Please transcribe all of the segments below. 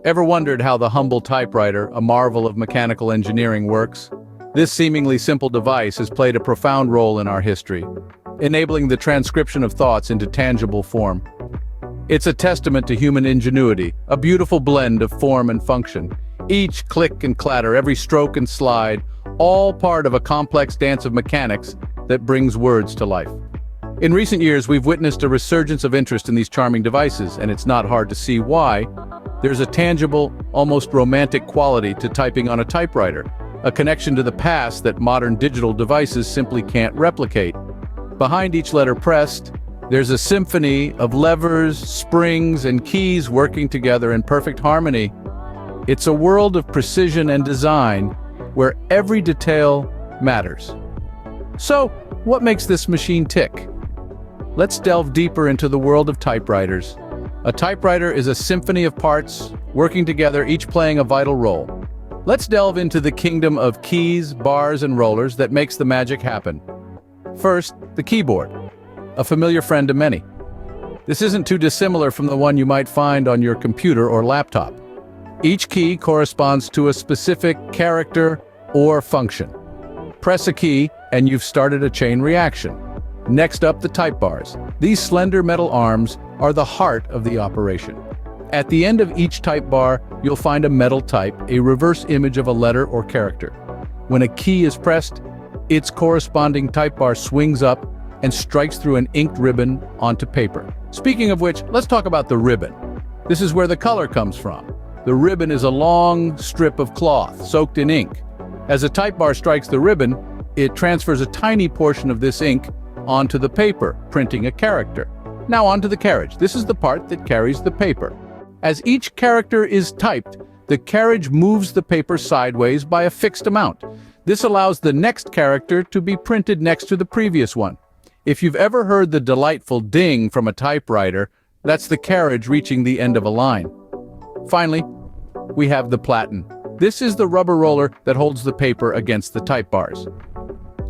Ever wondered how the humble typewriter, a marvel of mechanical engineering, works? This seemingly simple device has played a profound role in our history, enabling the transcription of thoughts into tangible form. It's a testament to human ingenuity, a beautiful blend of form and function. Each click and clatter, every stroke and slide, all part of a complex dance of mechanics that brings words to life. In recent years, we've witnessed a resurgence of interest in these charming devices, and it's not hard to see why. There's a tangible, almost romantic quality to typing on a typewriter, a connection to the past that modern digital devices simply can't replicate. Behind each letter pressed, there's a symphony of levers, springs, and keys working together in perfect harmony. It's a world of precision and design where every detail matters. So, what makes this machine tick? Let's delve deeper into the world of typewriters. A typewriter is a symphony of parts working together, each playing a vital role. Let's delve into the kingdom of keys, bars, and rollers that makes the magic happen. First, the keyboard, a familiar friend to many. This isn't too dissimilar from the one you might find on your computer or laptop. Each key corresponds to a specific character or function. Press a key and you've started a chain reaction. Next up, the Typebars. These slender metal arms are the heart of the operation. At the end of each type bar, you'll find a metal type, a reverse image of a letter or character. When a key is pressed, its corresponding type bar swings up and strikes through an inked ribbon onto paper. Speaking of which, let's talk about the ribbon. This is where the color comes from. The ribbon is a long strip of cloth soaked in ink. As a type bar strikes the ribbon, it transfers a tiny portion of this ink onto the paper, printing a character. Now onto the carriage. This is the part that carries the paper. As each character is typed, the carriage moves the paper sideways by a fixed amount. This allows the next character to be printed next to the previous one. If you've ever heard the delightful ding from a typewriter, that's the carriage reaching the end of a line. Finally, we have the platen. This is the rubber roller that holds the paper against the type bars.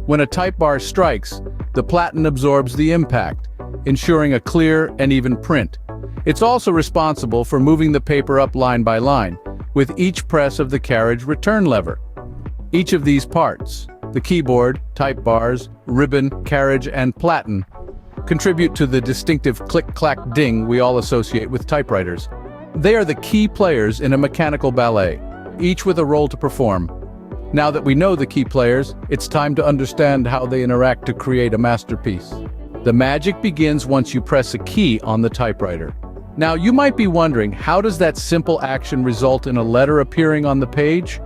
When a type bar strikes, the platen absorbs the impact, ensuring a clear and even print. It's also responsible for moving the paper up line by line, with each press of the carriage return lever. Each of these parts, the keyboard, type bars, ribbon, carriage, and platen, contribute to the distinctive click-clack ding we all associate with typewriters. They are the key players in a mechanical ballet, each with a role to perform. Now that we know the key players, it's time to understand how they interact to create a masterpiece. The magic begins once you press a key on the typewriter. Now, you might be wondering, how does that simple action result in a letter appearing on the page?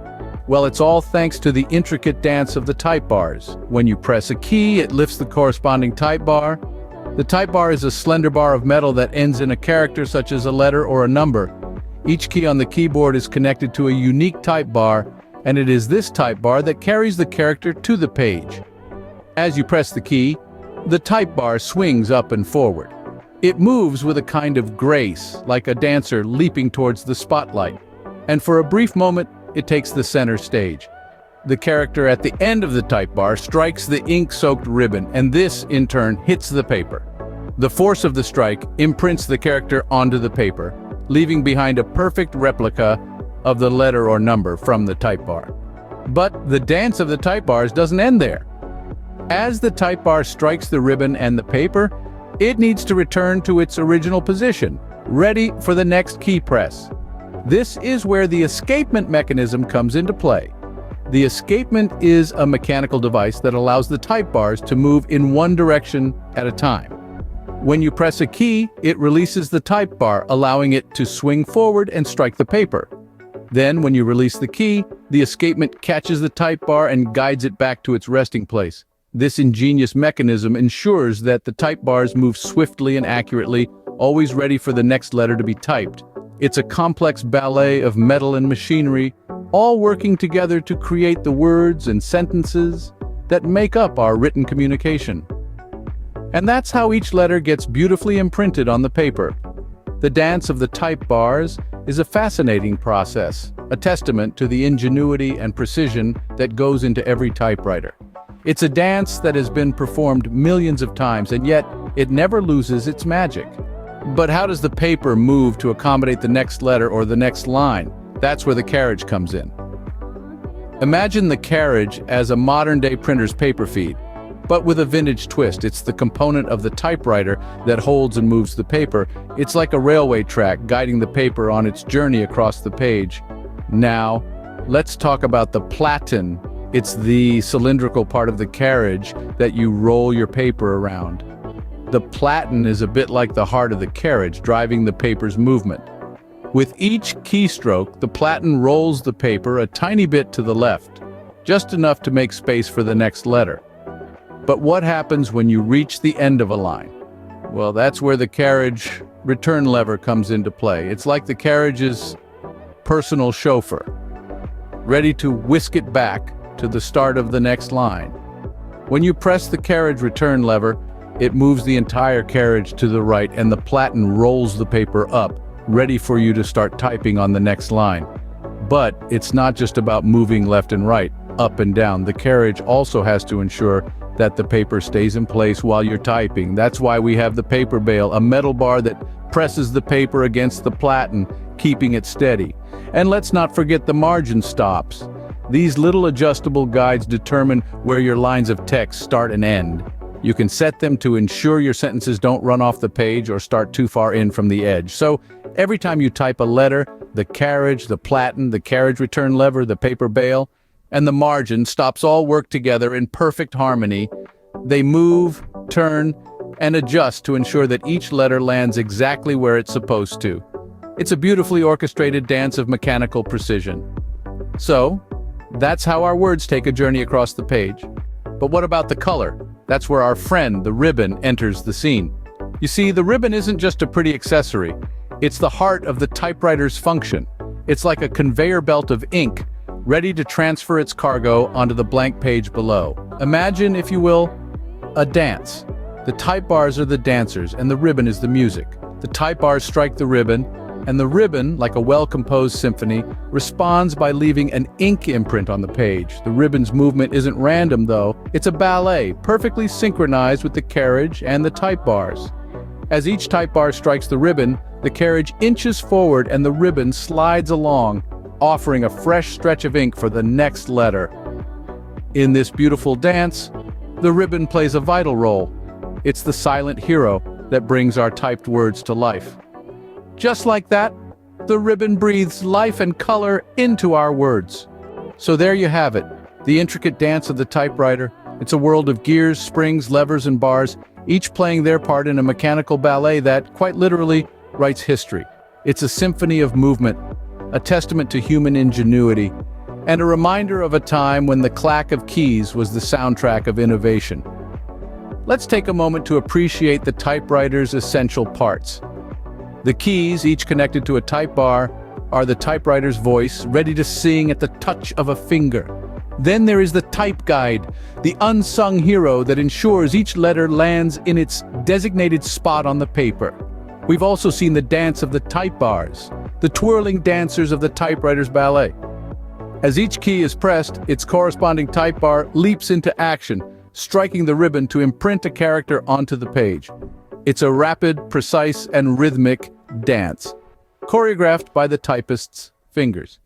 Well, it's all thanks to the intricate dance of the type bars. When you press a key, it lifts the corresponding type bar. The type bar is a slender bar of metal that ends in a character such as a letter or a number. Each key on the keyboard is connected to a unique type bar, and it is this type bar that carries the character to the page. As you press the key, the type bar swings up and forward. It moves with a kind of grace, like a dancer leaping towards the spotlight. And for a brief moment, it takes the center stage. The character at the end of the type bar strikes the ink-soaked ribbon, and this, in turn, hits the paper. The force of the strike imprints the character onto the paper, leaving behind a perfect replica of the letter or number from the type bar. But the dance of the type bars doesn't end there. As the type bar strikes the ribbon and the paper, it needs to return to its original position, ready for the next key press. This is where the escapement mechanism comes into play. The escapement is a mechanical device that allows the type bars to move in one direction at a time. When you press a key, it releases the type bar, allowing it to swing forward and strike the paper. Then, when you release the key, the escapement catches the type bar and guides it back to its resting place. This ingenious mechanism ensures that the type bars move swiftly and accurately, always ready for the next letter to be typed. It's a complex ballet of metal and machinery, all working together to create the words and sentences that make up our written communication. And that's how each letter gets beautifully imprinted on the paper. The dance of the type bars is a fascinating process, a testament to the ingenuity and precision that goes into every typewriter. It's a dance that has been performed millions of times, and yet it never loses its magic. But how does the paper move to accommodate the next letter or the next line? That's where the carriage comes in. Imagine the carriage as a modern-day printer's paper feed, but with a vintage twist. It's the component of the typewriter that holds and moves the paper. It's like a railway track guiding the paper on its journey across the page. Now, let's talk about the platen. It's the cylindrical part of the carriage that you roll your paper around. The platen is a bit like the heart of the carriage, driving the paper's movement. With each keystroke, the platen rolls the paper a tiny bit to the left, just enough to make space for the next letter. But what happens when you reach the end of a line? Well, that's where the carriage return lever comes into play. It's like the carriage's personal chauffeur, ready to whisk it back to the start of the next line. When you press the carriage return lever, it moves the entire carriage to the right, and the platen rolls the paper up, ready for you to start typing on the next line. But it's not just about moving left and right, up and down. The carriage also has to ensure that the paper stays in place while you're typing. That's why we have the paper bale, a metal bar that presses the paper against the platen, keeping it steady. And let's not forget the margin stops. These little adjustable guides determine where your lines of text start and end. You can set them to ensure your sentences don't run off the page or start too far in from the edge. So every time you type a letter, the carriage, the platen, the carriage return lever, the paper bale, and the margin stops all work together in perfect harmony. They move, turn, and adjust to ensure that each letter lands exactly where it's supposed to. It's a beautifully orchestrated dance of mechanical precision. So, that's how our words take a journey across the page. But what about the color? That's where our friend, the ribbon, enters the scene. You see, the ribbon isn't just a pretty accessory. It's the heart of the typewriter's function. It's like a conveyor belt of ink, ready to transfer its cargo onto the blank page below. Imagine, if you will, a dance. The Typebars are the dancers, and the ribbon is the music. The Typebars strike the ribbon, and the ribbon, like a well-composed symphony, responds by leaving an ink imprint on the page. The ribbon's movement isn't random, though. It's a ballet, perfectly synchronized with the carriage and the Typebars. As each Typebar strikes the ribbon, the carriage inches forward and the ribbon slides along, offering a fresh stretch of ink for the next letter. In this beautiful dance, the ribbon plays a vital role. It's the silent hero that brings our typed words to life. Just like that, the ribbon breathes life and color into our words. So there you have it, the intricate dance of the typewriter. It's a world of gears, springs, levers, and bars, each playing their part in a mechanical ballet that, quite literally, writes history. It's a symphony of movement, a testament to human ingenuity, and a reminder of a time when the clack of keys was the soundtrack of innovation. Let's take a moment to appreciate the typewriter's essential parts. The keys, each connected to a type bar, are the typewriter's voice, ready to sing at the touch of a finger. Then there is the type guide, the unsung hero that ensures each letter lands in its designated spot on the paper. We've also seen the dance of the Typebars, the twirling dancers of the typewriter's ballet. As each key is pressed, its corresponding type bar leaps into action, striking the ribbon to imprint a character onto the page. It's a rapid, precise, and rhythmic dance, choreographed by the typist's fingers.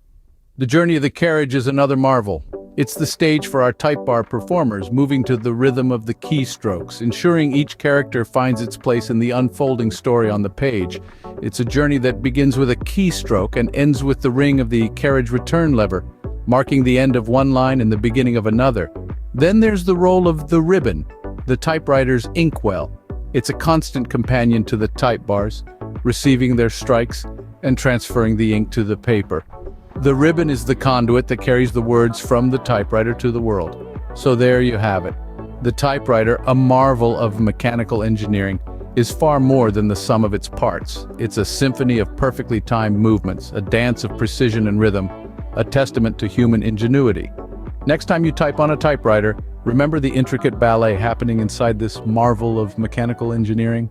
The journey of the carriage is another marvel. It's the stage for our typebar performers, moving to the rhythm of the keystrokes, ensuring each character finds its place in the unfolding story on the page. It's a journey that begins with a keystroke and ends with the ring of the carriage return lever, marking the end of one line and the beginning of another. Then there's the role of the ribbon, the typewriter's inkwell. It's a constant companion to the typebars, receiving their strikes and transferring the ink to the paper. The ribbon is the conduit that carries the words from the typewriter to the world. So there you have it. The typewriter, a marvel of mechanical engineering, is far more than the sum of its parts. It's a symphony of perfectly timed movements, a dance of precision and rhythm, a testament to human ingenuity. Next time you type on a typewriter, remember the intricate ballet happening inside this marvel of mechanical engineering.